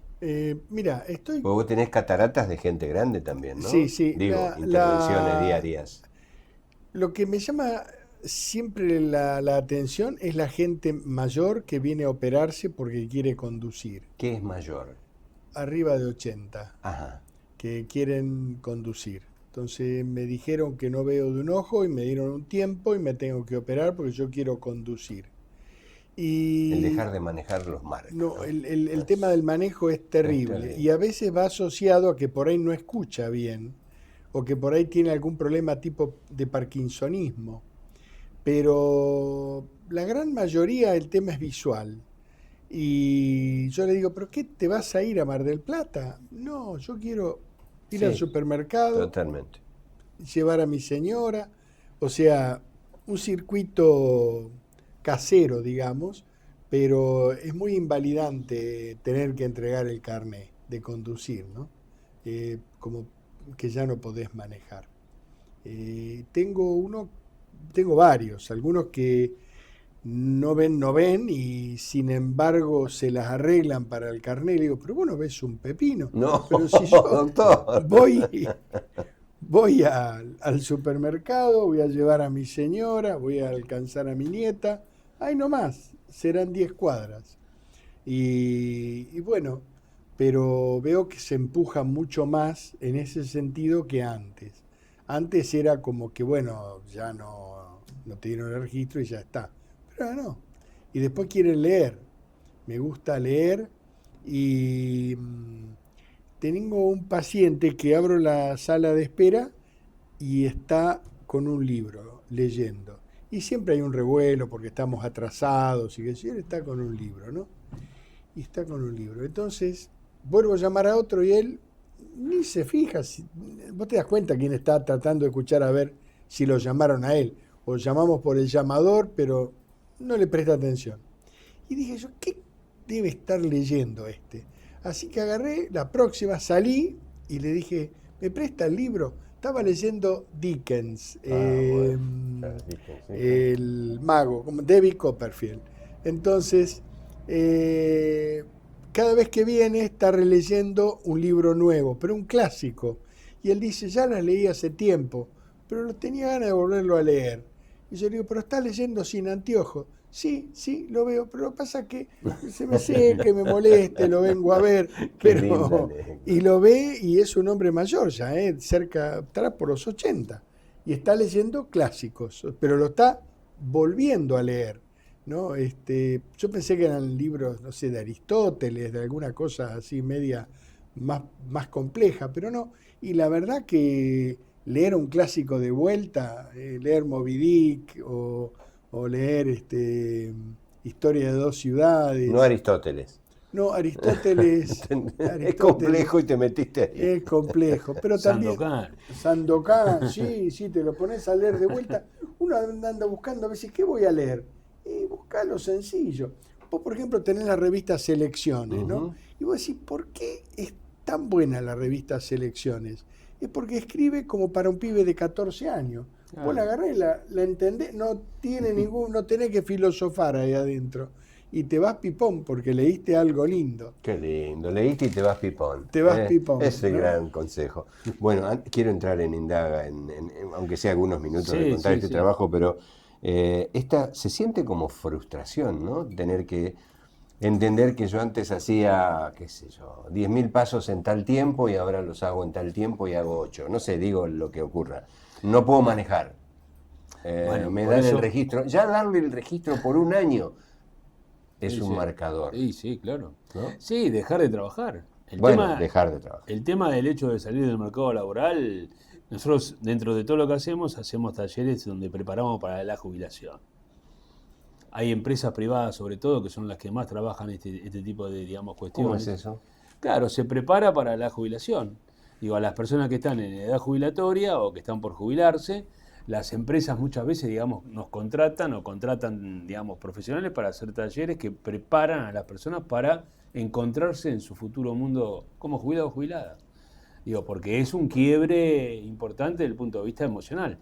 Mira, estoy. Porque vos tenés cataratas de gente grande también, ¿no? Sí, sí. Digo, intervenciones diarias. Lo que me llama siempre la atención es la gente mayor que viene a operarse porque quiere conducir. ¿Qué es mayor? Arriba de 80, Ajá. que quieren conducir. Entonces me dijeron que no veo de un ojo y me dieron un tiempo y me tengo que operar porque yo quiero conducir. Y El dejar de manejar los marcos. no, el tema del manejo es terrible y a veces va asociado a que por ahí no escucha bien o que por ahí tiene algún problema tipo de parkinsonismo. Pero la gran mayoría el tema es visual. Y yo le digo, ¿pero qué te vas a ir a Mar del Plata? No, yo quiero ir Sí, al supermercado, Totalmente. llevar a mi señora, o sea, un circuito casero, digamos, pero es muy invalidante tener que entregar el carnet de conducir, ¿no? Como que ya no podés manejar. Tengo varios, algunos que no ven y sin embargo se las arreglan para el carnet. Le digo, pero vos no ves un pepino. No, Pero si yo doctor. voy al supermercado, voy a llevar a mi señora, voy a alcanzar a mi nieta, ahí nomás, serán 10 cuadras. Y bueno, pero veo que se empuja mucho más en ese sentido que antes. Antes era como que, bueno, ya no te dieron el registro y ya está. Pero no. Y después quieren leer. Me gusta leer y tengo un paciente que abro la sala de espera y está con un libro leyendo. Y siempre hay un revuelo porque estamos atrasados y que si él está con un libro, ¿no? Y está con un libro. Entonces, vuelvo a llamar a otro y él ni se fija. Vos te das cuenta quién está tratando de escuchar a ver si lo llamaron a él. O llamamos por el llamador, pero no le presta atención. Y dije yo, ¿qué debe estar leyendo este? Así que agarré, la próxima salí y le dije, ¿me presta el libro? Estaba leyendo Dickens, el mago, como David Copperfield. Entonces, cada vez que viene está releyendo un libro nuevo, pero un clásico. Y él dice, ya las leí hace tiempo, pero no tenía ganas de volverlo a leer. Y yo le digo, pero estás leyendo sin anteojos. Sí, lo veo, pero lo que pasa es que se me seca, que me moleste, lo vengo a ver. Pero, y lo ve y es un hombre mayor ya, cerca, estará por los 80. Y está leyendo clásicos, pero lo está volviendo a leer, ¿no? Yo pensé que eran libros, no sé, de Aristóteles, de alguna cosa así media más compleja, pero no. Y la verdad que leer un clásico de vuelta, leer Moby Dick o leer Historia de dos ciudades. No Aristóteles. No, Aristóteles. Es complejo y te metiste ahí. Es complejo, pero también Sandokan, sí, te lo pones a leer de vuelta. Uno anda buscando a veces, ¿qué voy a leer? Y busca lo sencillo. Vos, por ejemplo, tenés la revista Selecciones, ¿no? Y vos decís, ¿por qué es tan buena la revista Selecciones? Es porque escribe como para un pibe de 14 años. Vos la agarrás y la entendés, no tenés que filosofar ahí adentro. y te vas pipón porque leíste algo lindo. Qué lindo, leíste y te vas pipón. Te vas pipón, Ese es ¿no? el gran consejo. Bueno, quiero entrar en Indaga, aunque sea algunos minutos de contar este trabajo, pero esta se siente como frustración, ¿no? Tener que entender que yo antes hacía, qué sé yo, 10.000 pasos en tal tiempo y ahora los hago en tal tiempo y hago 8. No sé, digo lo que ocurra. No puedo manejar. Bueno, me por dan eso- el registro. Ya darle el registro por un año es Sí, un sí. marcador. Sí, claro. ¿No? Sí, dejar de trabajar. Bueno, dejar de trabajar. El tema del hecho de salir del mercado laboral, nosotros dentro de todo lo que hacemos talleres donde preparamos para la jubilación. Hay empresas privadas sobre todo que son las que más trabajan este tipo de, digamos, ¿Cómo cuestiones. es eso? Claro, se prepara para la jubilación. Digo, a las personas que están en edad jubilatoria o que están por jubilarse, las empresas muchas veces, digamos, nos contratan o contratan, digamos, profesionales para hacer talleres que preparan a las personas para encontrarse en su futuro mundo como jubilado o jubilada. Digo, porque es un quiebre importante desde el punto de vista emocional.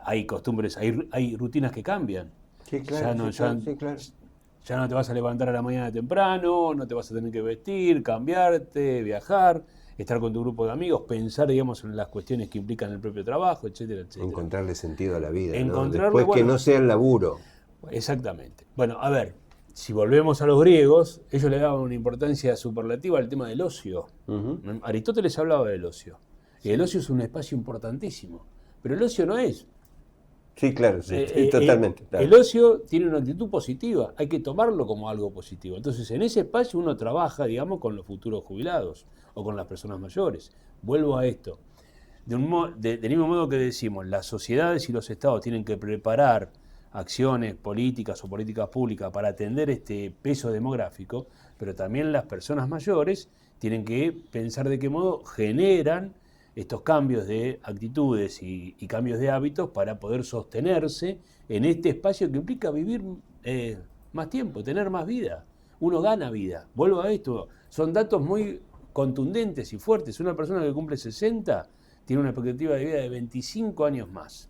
Hay costumbres, hay rutinas que cambian. Sí, claro. Ya no te vas a levantar a la mañana temprano, no te vas a tener que vestir, cambiarte, viajar, estar con tu grupo de amigos, pensar, digamos, en las cuestiones que implican el propio trabajo, etcétera, etcétera. Encontrarle sentido a la vida, ¿no? Encontrarle, Después que bueno, no sea el laburo. Exactamente. Bueno, a ver, si volvemos a los griegos, ellos le daban una importancia superlativa al tema del ocio. Ujú. Aristóteles hablaba del ocio. Y el ocio es un espacio importantísimo. Pero el ocio no es. Sí, claro, totalmente. Claro. El ocio tiene una actitud positiva, hay que tomarlo como algo positivo. Entonces, en ese espacio uno trabaja, digamos, con los futuros jubilados o con las personas mayores. Vuelvo a esto. Del mismo modo que decimos, las sociedades y los estados tienen que preparar acciones políticas o políticas públicas para atender este peso demográfico, pero también las personas mayores tienen que pensar de qué modo generan estos cambios de actitudes y cambios de hábitos para poder sostenerse en este espacio que implica vivir más tiempo, tener más vida. Uno gana vida. Vuelvo a esto, son datos muy contundentes y fuertes. Una persona que cumple 60 tiene una expectativa de vida de 25 años más.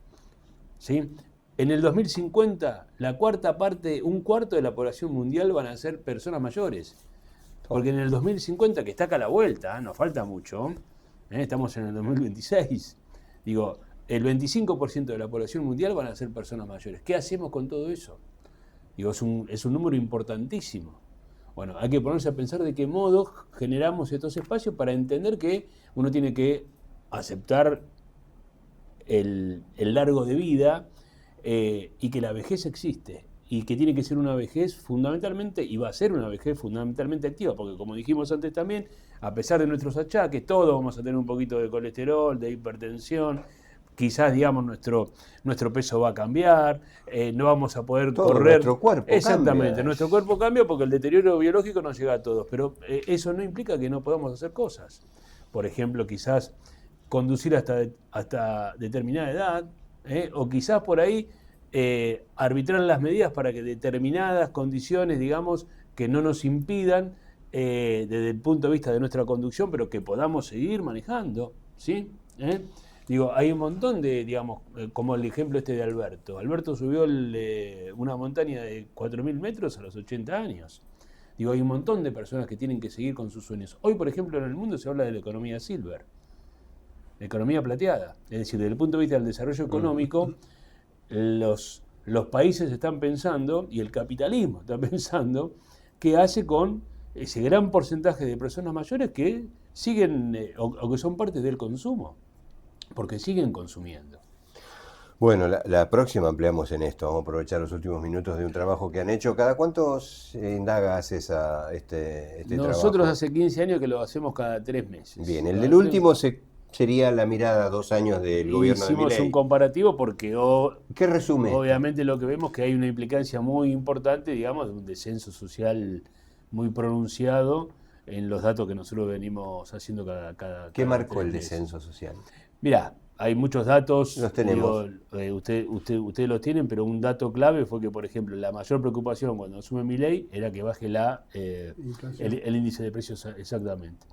¿Sí? En el 2050, un cuarto de la población mundial van a ser personas mayores. Porque en el 2050, que está acá a la vuelta, nos falta mucho, estamos en el 2026, digo, el 25% de la población mundial van a ser personas mayores. ¿Qué hacemos con todo eso? Digo, es un número importantísimo. Bueno, hay que ponerse a pensar de qué modo generamos estos espacios para entender que uno tiene que aceptar el largo de vida y que la vejez existe y que tiene que ser una vejez fundamentalmente, y va a ser una vejez fundamentalmente activa, porque como dijimos antes también, a pesar de nuestros achaques, todos vamos a tener un poquito de colesterol, de hipertensión, quizás, digamos, nuestro peso va a cambiar, no vamos a poder Todo, correr. nuestro cuerpo Exactamente, cambia. nuestro cuerpo cambia porque el deterioro biológico nos llega a todos, pero eso no implica que no podamos hacer cosas. Por ejemplo, quizás conducir hasta determinada edad, o quizás por ahí arbitrar las medidas para que determinadas condiciones, digamos, que no nos impidan desde el punto de vista de nuestra conducción, pero que podamos seguir manejando, ¿sí? Digo, hay un montón de, digamos, como el ejemplo este de Alberto. Alberto subió una montaña de 4.000 metros a los 80 años. Digo, hay un montón de personas que tienen que seguir con sus sueños. Hoy, por ejemplo, en el mundo se habla de la economía silver, la economía plateada. Es decir, desde el punto de vista del desarrollo económico, los países están pensando, y el capitalismo está pensando, qué hace con ese gran porcentaje de personas mayores que siguen o que son parte del consumo, porque siguen consumiendo. Bueno, la próxima ampliamos en esto. Vamos a aprovechar los últimos minutos de un trabajo que han hecho. ¿Cada cuántos Indaga hace este trabajo? Nosotros hace 15 años que lo hacemos cada 3 meses. Bien, el del último sería la mirada 2 años del gobierno de Hicimos Milei. un comparativo porque ¿Qué resume? obviamente lo que vemos es que hay una implicancia muy importante, digamos, de un descenso social muy pronunciado en los datos que nosotros venimos haciendo cada ¿Qué marcó 3 el meses. descenso social? Mirá, hay muchos datos. Los tenemos. Digo, ustedes los tienen, pero un dato clave fue que, por ejemplo, la mayor preocupación cuando asume Milei era que baje el índice de precios exactamente.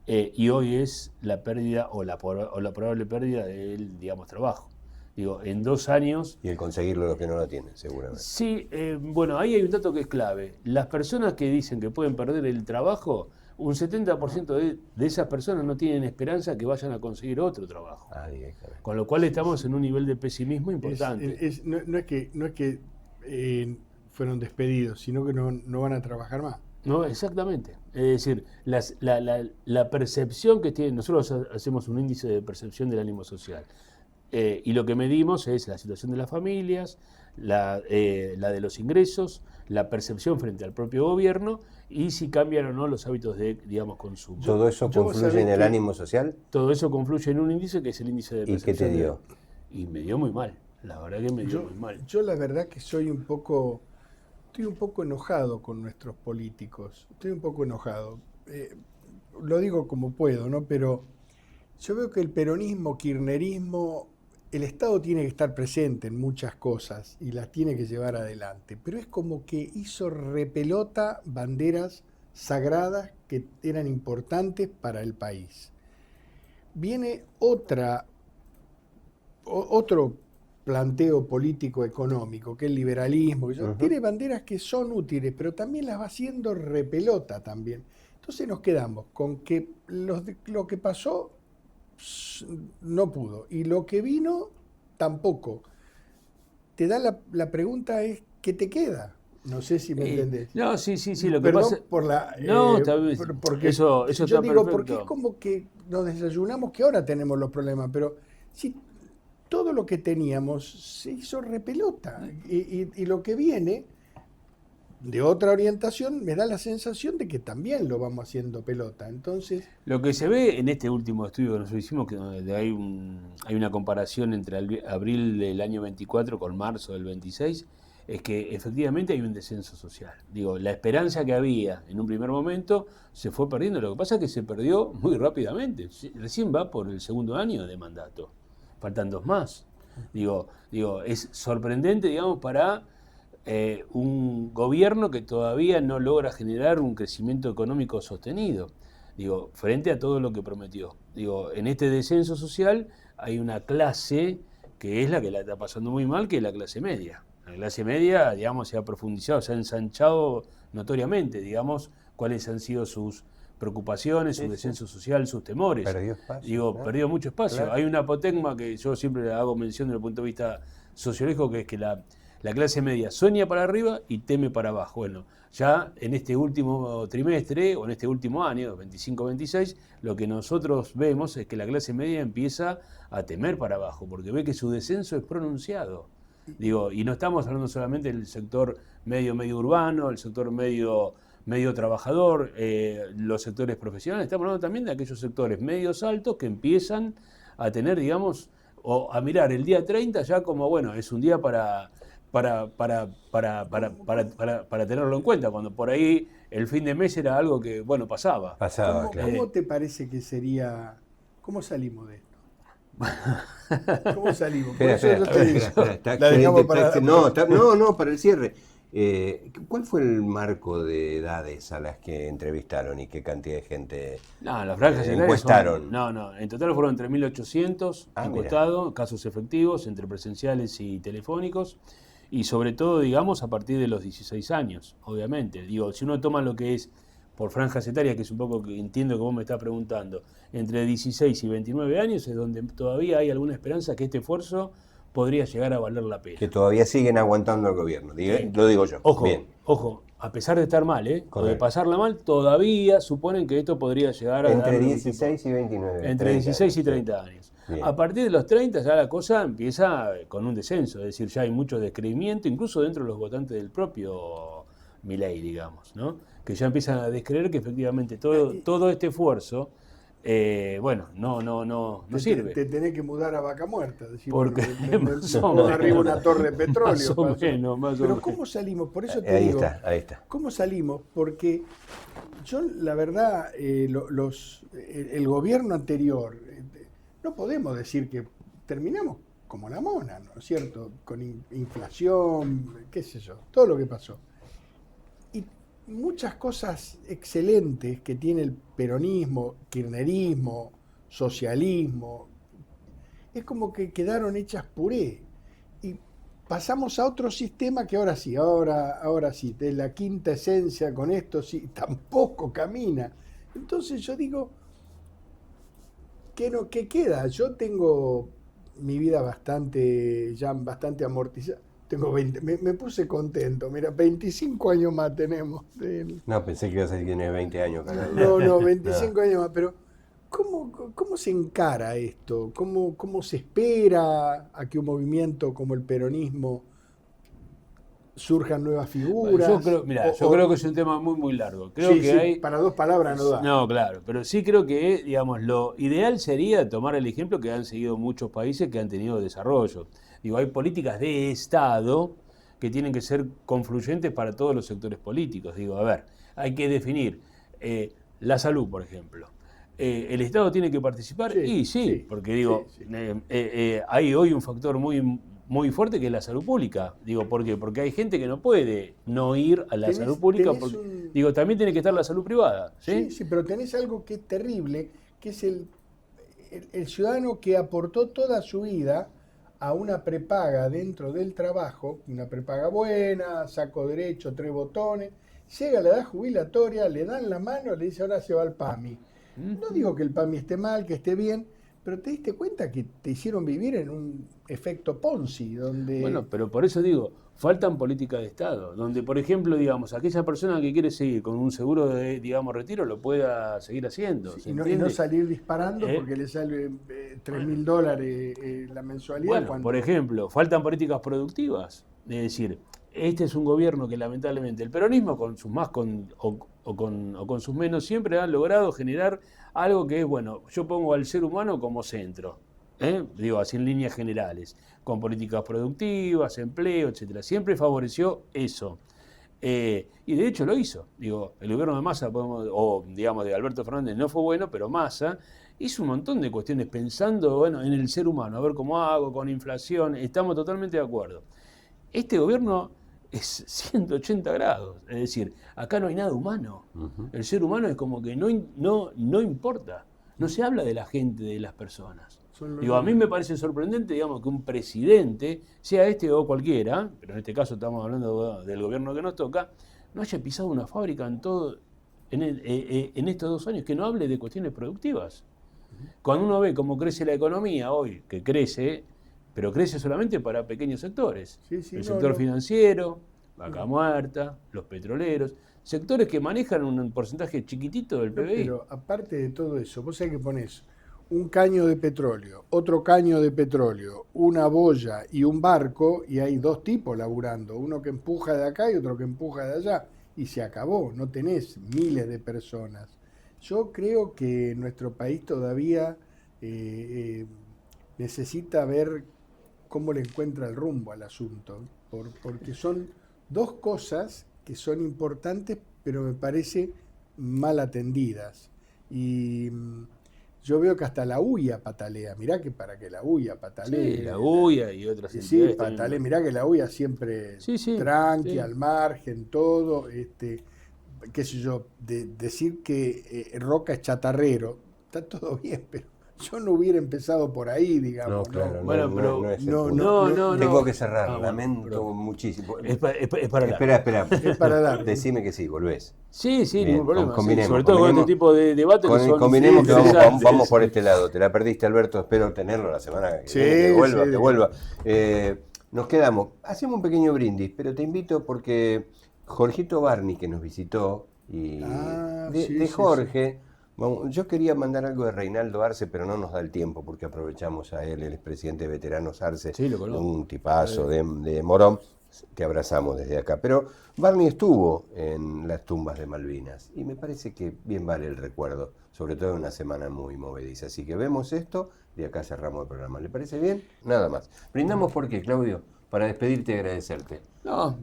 Y hoy es la pérdida o la probable pérdida del, digamos, trabajo. Digo, en 2 años. Y el conseguirlo los que no lo tienen, seguramente. Sí, bueno, ahí hay un dato que es clave. Las personas que dicen que pueden perder el trabajo, un 70% de esas personas no tienen esperanza que vayan a conseguir otro trabajo. Directamente. Con lo cual estamos en un nivel de pesimismo importante. No es que fueron despedidos, sino que no van a trabajar más. No, exactamente. Es decir, la percepción que tienen, nosotros hacemos un índice de percepción del ánimo social. Y lo que medimos es la situación de las familias, la de los ingresos, la percepción frente al propio gobierno y si cambian o no los hábitos de, digamos, consumo. ¿Todo eso confluye en el ánimo social? Todo eso confluye en un índice que es el índice de percepción. ¿Y qué te dio? Y me dio muy mal, la verdad que me dio muy mal. Yo la verdad que estoy un poco enojado con nuestros políticos, estoy un poco enojado. Lo digo como puedo, ¿no? Pero yo veo que el peronismo, kirchnerismo, el Estado tiene que estar presente en muchas cosas y las tiene que llevar adelante, pero es como que hizo repelota banderas sagradas que eran importantes para el país. Viene otro planteo político económico, que es el liberalismo, que tiene banderas que son útiles, pero también las va haciendo repelota también. Entonces nos quedamos con que lo que pasó no pudo. Y lo que vino, tampoco. Te da la pregunta es, ¿qué te queda? No sé si me entendés. No, sí, lo que Perdón pasa... por la... No, está bien. Porque eso yo está digo, perfecto. porque es como que nos desayunamos que ahora tenemos los problemas, pero si todo lo que teníamos se hizo repelota. Y lo que viene de otra orientación me da la sensación de que también lo vamos haciendo pelota. Entonces, lo que se ve en este último estudio que nosotros hicimos, que hay una comparación entre abril del año 24 con marzo del 26, es que efectivamente hay un descenso social. Digo, la esperanza que había en un primer momento se fue perdiendo. Lo que pasa es que se perdió muy rápidamente. Recién va por el segundo año de mandato. Faltan 2 más. Digo, es sorprendente, digamos, para un gobierno que todavía no logra generar un crecimiento económico sostenido, digo, frente a todo lo que prometió. Digo, en este descenso social hay una clase que es la que la está pasando muy mal, que es la clase media. La clase media, digamos, se ha profundizado, se ha ensanchado notoriamente, digamos, cuáles han sido sus preocupaciones, su descenso social, sus temores. Perdió espacio. Digo, ¿no? perdió mucho espacio. Claro. Hay una apotegma que yo siempre hago mención desde el punto de vista sociológico, que es que la clase media sueña para arriba y teme para abajo. Bueno, ya en este último trimestre o en este último año, 25-26, lo que nosotros vemos es que la clase media empieza a temer para abajo, porque ve que su descenso es pronunciado. Digo, y no estamos hablando solamente del sector medio urbano, el sector medio trabajador, los sectores profesionales, estamos hablando también de aquellos sectores medios altos que empiezan a tener, digamos, o a mirar el día 30 ya como, bueno, es un día para tenerlo en cuenta, cuando por ahí el fin de mes era algo que, bueno, pasaba. Pasaba, claro. ¿Cómo te parece que sería, cómo salimos de esto? ¿Cómo salimos? Por eso yo te digo, Está la dejamos excelente, para... No, para el cierre. ¿Cuál fue el marco de edades a las que entrevistaron y qué cantidad de gente No, las franjas etarias encuestaron? En total fueron entre 1.800 encuestados, casos efectivos, entre presenciales y telefónicos, y sobre todo, digamos, a partir de los 16 años, obviamente. Digo, si uno toma lo que es por franjas etarias, que es un poco que entiendo que vos me estás preguntando, entre 16 y 29 años es donde todavía hay alguna esperanza que este esfuerzo podría llegar a valer la pena. Que todavía siguen aguantando al gobierno, lo digo yo. Ojo, Bien. ojo, a pesar de estar mal, o de Correcto. pasarla mal, todavía suponen que esto podría llegar a... Entre darle 16 y 29. entre 16 y 30 años. Bien. A partir de los 30 ya la cosa empieza con un descenso, es decir, ya hay mucho descreimiento, incluso dentro de los votantes del propio Milei, digamos, ¿no? Que ya empiezan a descreer que efectivamente todo este esfuerzo, no sirve. Te tenés que mudar a Vaca Muerta. Decir, Porque bueno, más o menos. arriba una torre de petróleo. Más o menos, más o Pero menos. ¿cómo salimos? Por eso te Ahí digo, está. ¿cómo salimos? Porque yo, la verdad, el gobierno anterior, no podemos decir que terminamos como la mona, ¿no es cierto? Con inflación, qué sé yo, todo lo que pasó. Y muchas cosas excelentes que tiene el peronismo, kirchnerismo, socialismo, es como que quedaron hechas puré. Y pasamos a otro sistema que ahora sí, de la quinta esencia con esto sí, tampoco camina. Entonces yo digo, ¿qué queda? Yo tengo mi vida bastante amortizada. Tengo 20, me puse contento, mira, 25 años más tenemos. No, pensé que ibas a decir que tienes 20 años, Canal. No, 25 años más, pero ¿cómo se encara esto? ¿Cómo se espera a que un movimiento como el peronismo surjan nuevas figuras? Yo creo que es un tema muy, muy largo. Creo sí, que sí, hay... para 2 palabras no da. No, claro, pero sí creo que, digamos, lo ideal sería tomar el ejemplo que han seguido muchos países que han tenido desarrollo. Digo, hay políticas de Estado que tienen que ser confluyentes para todos los sectores políticos. Digo, a ver, hay que definir la salud, por ejemplo. ¿El Estado tiene que participar? Sí, porque digo, hay hoy un factor muy, muy fuerte que es la salud pública. Digo, ¿por qué? Porque hay gente que no puede no ir a la salud pública. Digo, también tiene que estar la salud privada. Sí, pero tenés algo que es terrible, que es el ciudadano que aportó toda su vida a una prepaga dentro del trabajo, una prepaga buena, saco derecho, 3 botones, llega a la edad jubilatoria, le dan la mano, le dice ahora se va al PAMI. No digo que el PAMI esté mal, que esté bien, pero te diste cuenta que te hicieron vivir en un efecto Ponzi, donde... Bueno, pero por eso digo, faltan políticas de Estado, donde, por ejemplo, digamos, aquella persona que quiere seguir con un seguro de, digamos, retiro, lo pueda seguir haciendo. Sí, y no salir disparando porque le sale $3.000 la mensualidad. Bueno, por ejemplo, faltan políticas productivas. Es decir, este es un gobierno que lamentablemente el peronismo, con sus más con sus menos, siempre han logrado generar algo que es, bueno, yo pongo al ser humano como centro. Digo, así en líneas generales, con políticas productivas, empleo, etcétera. Siempre favoreció eso. Y de hecho lo hizo. Digo, el gobierno de Massa, o digamos de Alberto Fernández, no fue bueno, pero Massa hizo un montón de cuestiones pensando, bueno, en el ser humano, a ver cómo hago, con inflación, estamos totalmente de acuerdo. Este gobierno es 180 grados, es decir, acá no hay nada humano. El ser humano es como que no importa. No se habla de la gente, de las personas. Digo, a mí me parece sorprendente, digamos, que un presidente, sea este o cualquiera, pero en este caso estamos hablando del gobierno que nos toca, no haya pisado una fábrica en estos 2 años, que no hable de cuestiones productivas. Cuando uno ve cómo crece la economía hoy, que crece, pero crece solamente para pequeños sectores. El sector financiero, Vaca Muerta, los petroleros, sectores que manejan un porcentaje chiquitito del PBI. Pero aparte de todo eso, vos sabés que ponés un caño de petróleo, otro caño de petróleo, una boya y un barco, y hay 2 tipos laburando, uno que empuja de acá y otro que empuja de allá, y se acabó, no tenés miles de personas. Yo creo que nuestro país todavía necesita ver cómo le encuentra el rumbo al asunto, porque son 2 cosas que son importantes, pero me parece mal atendidas. Y yo veo que hasta la UIA patalea. Mirá que para que la UIA patalee. Sí, la UIA y otras entidades. Sí, patalea. Mirá que la UIA siempre tranqui, al margen, todo. Qué sé yo, decir que Roca es chatarrero, está todo bien, pero yo no hubiera empezado por ahí, digamos. No, claro, bueno, no. Tengo que cerrar, lamento muchísimo. Es para Espera. Es para dar. Decime que sí, volvés. Sí, ningún problema. Combinemos, sobre todo con este tipo de debates que son combinemos que vamos por este lado. Te la perdiste, Alberto, espero tenerlo la semana que viene, que vuelva. Nos quedamos, hacemos un pequeño brindis, pero te invito porque Jorgito Barney, que nos visitó, y de Jorge... Bueno, yo quería mandar algo de Reinaldo Arce, pero no nos da el tiempo porque aprovechamos a él, el expresidente de Veteranos Arce, un tipazo de Morón. Te abrazamos desde acá. Pero Barney estuvo en las tumbas de Malvinas y me parece que bien vale el recuerdo, sobre todo en una semana muy movediza. Así que vemos esto y acá cerramos el programa. ¿Le parece bien? Nada más. Brindamos por qué, Claudio, para despedirte y agradecerte. Yo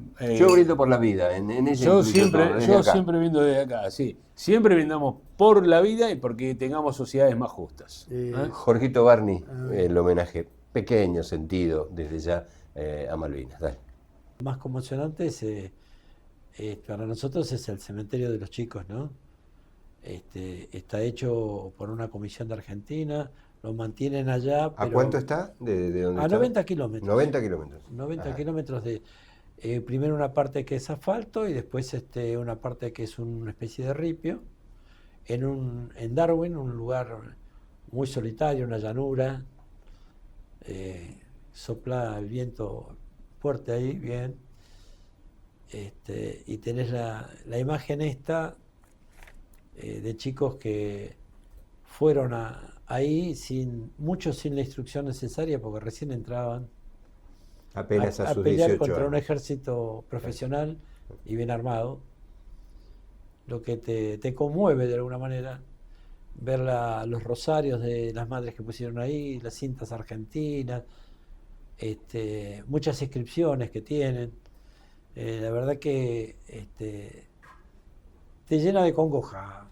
brindo por la vida. Yo siempre brindo desde acá, sí. Siempre brindamos por la vida y porque tengamos sociedades más justas. Jorgito Barney, el homenaje, pequeño sentido desde ya a Malvinas. Dale. Lo más conmocionante para nosotros es el cementerio de los chicos, ¿no? Está hecho por una comisión de Argentina, lo mantienen allá. ¿A pero cuánto está de dónde a está? 90 kilómetros. 90 kilómetros. 90 Ajá. kilómetros de... primero una parte que es asfalto y después una parte que es una especie de ripio. En Darwin, un lugar muy solitario, una llanura. Sopla el viento fuerte ahí, bien. Y tenés la imagen esta de chicos que fueron ahí muchos sin la instrucción necesaria porque recién entraban Apenas a a sus pelear 18 contra un años. ejército profesional y bien armado. Lo que te conmueve de alguna manera ver los rosarios de las madres que pusieron ahí, las cintas argentinas, muchas inscripciones que tienen. La verdad que te llena de congoja.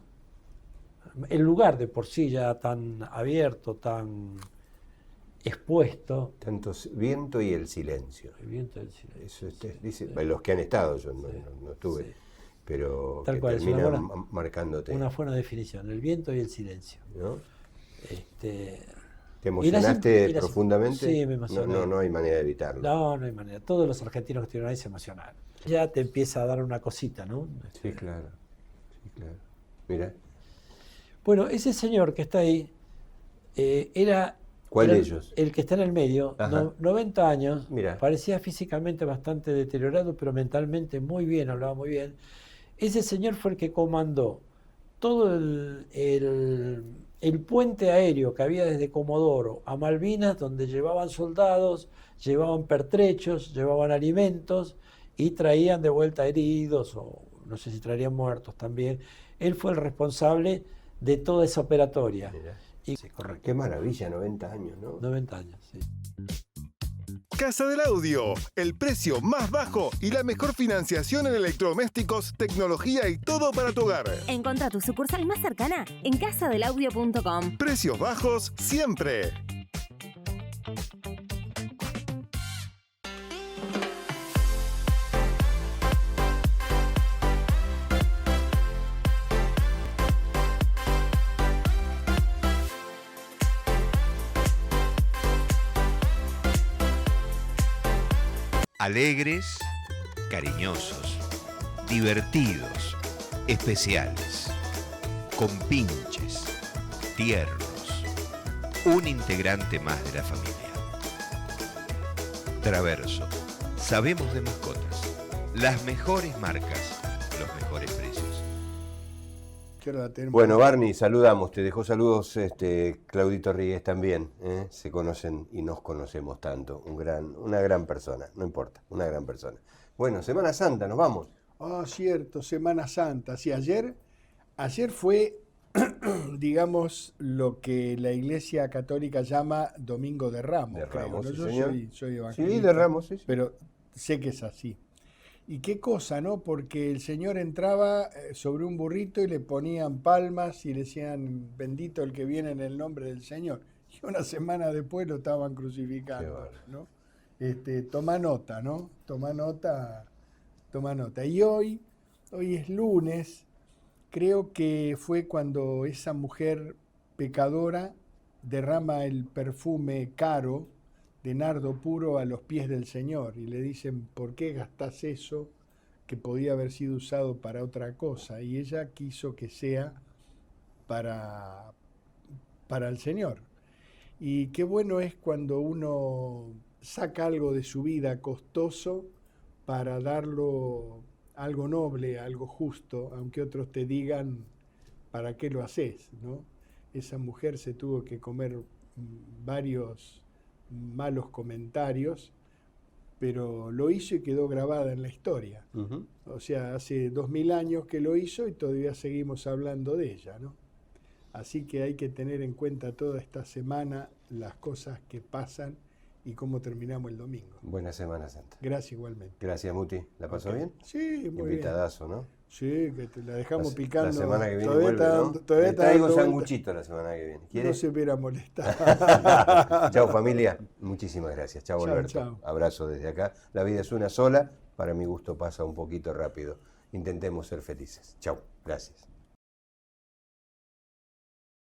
El lugar de por sí ya tan abierto, tan expuesto. Tanto viento y el silencio. El viento del silencio. Eso dice, los que han estado, yo no estuve, sí. pero Tal que cual, es una terminan buena- marcándote. Una buena definición, el viento y el silencio. ¿No? Este, ¿Te emocionaste y las- profundamente? Sí, me emocioné. No hay manera de evitarlo. No hay manera. Todos los argentinos que estuvieron ahí se emocionaron. Ya te empieza a dar una cosita, ¿no? Sí, claro. Mira, Bueno, ese señor que está ahí era... ¿cuál era de ellos? El que está en el medio, Ajá. 90 años, Mira. parecía físicamente bastante deteriorado, pero mentalmente muy bien, hablaba muy bien. Ese señor fue el que comandó todo el puente aéreo que había desde Comodoro a Malvinas, donde llevaban soldados, llevaban pertrechos, llevaban alimentos y traían de vuelta heridos, o no sé si traerían muertos también. Él fue el responsable de toda esa operatoria. Mira. Y, sí, correcto. Qué maravilla, 90 años, ¿no? 90 años, sí. Casa del Audio, el precio más bajo y la mejor financiación en electrodomésticos, tecnología y todo para tu hogar. Encontrá tu sucursal más cercana en casadelaudio.com. Precios bajos siempre. Alegres, cariñosos, divertidos, especiales, compinches, tiernos, un integrante más de la familia. Traverso, sabemos de mascotas, las mejores marcas, los mejores precios. ¿Qué hora la tenemos? Bueno, Barney, saludamos. Te dejó saludos Claudito Ríguez también. Se conocen y nos conocemos tanto. Una gran persona, no importa, una gran persona. Bueno, Semana Santa, nos vamos. Ah, cierto, Semana Santa. Sí, ayer fue, digamos, lo que la Iglesia Católica llama Domingo de Ramos. De creo, Ramos, ¿no? sí, Yo señor. soy evangelista. Sí, de Ramos, sí. Pero sé que es así. Y qué cosa, ¿no? Porque el Señor entraba sobre un burrito y le ponían palmas y le decían, bendito el que viene en el nombre del Señor. Y una semana después lo estaban crucificando, ¿no? Toma nota, ¿no? Toma nota. Y hoy es lunes, creo que fue cuando esa mujer pecadora derrama el perfume caro de nardo puro a los pies del Señor y le dicen, ¿por qué gastás eso que podía haber sido usado para otra cosa? Y ella quiso que sea para el Señor. Y qué bueno es cuando uno saca algo de su vida costoso para darlo algo noble, algo justo, aunque otros te digan, ¿para qué lo haces? ¿No? Esa mujer se tuvo que comer varios malos comentarios, pero lo hizo y quedó grabada en la historia. Uh-huh. O sea, hace 2000 años que lo hizo y todavía seguimos hablando de ella, ¿no? Así que hay que tener en cuenta toda esta semana las cosas que pasan y cómo terminamos el domingo. Buena Semana Santa. Gracias igualmente. Gracias, Muti. ¿La pasó Ok. bien? Sí, muy bien. Invitadazo, ¿no? Sí, que te la dejamos picando. La semana que viene Todavía vuelve, está ¿no? dando- todavía Le está traigo dando vuelta. sanguchito la semana que viene. No ¿Quieres? se hubiera molestado. Chao, familia. Muchísimas gracias. Chao, Chao, Alberto. chao. Abrazo desde acá. La vida es una sola. Para mi gusto pasa un poquito rápido. Intentemos ser felices. Chao. Gracias.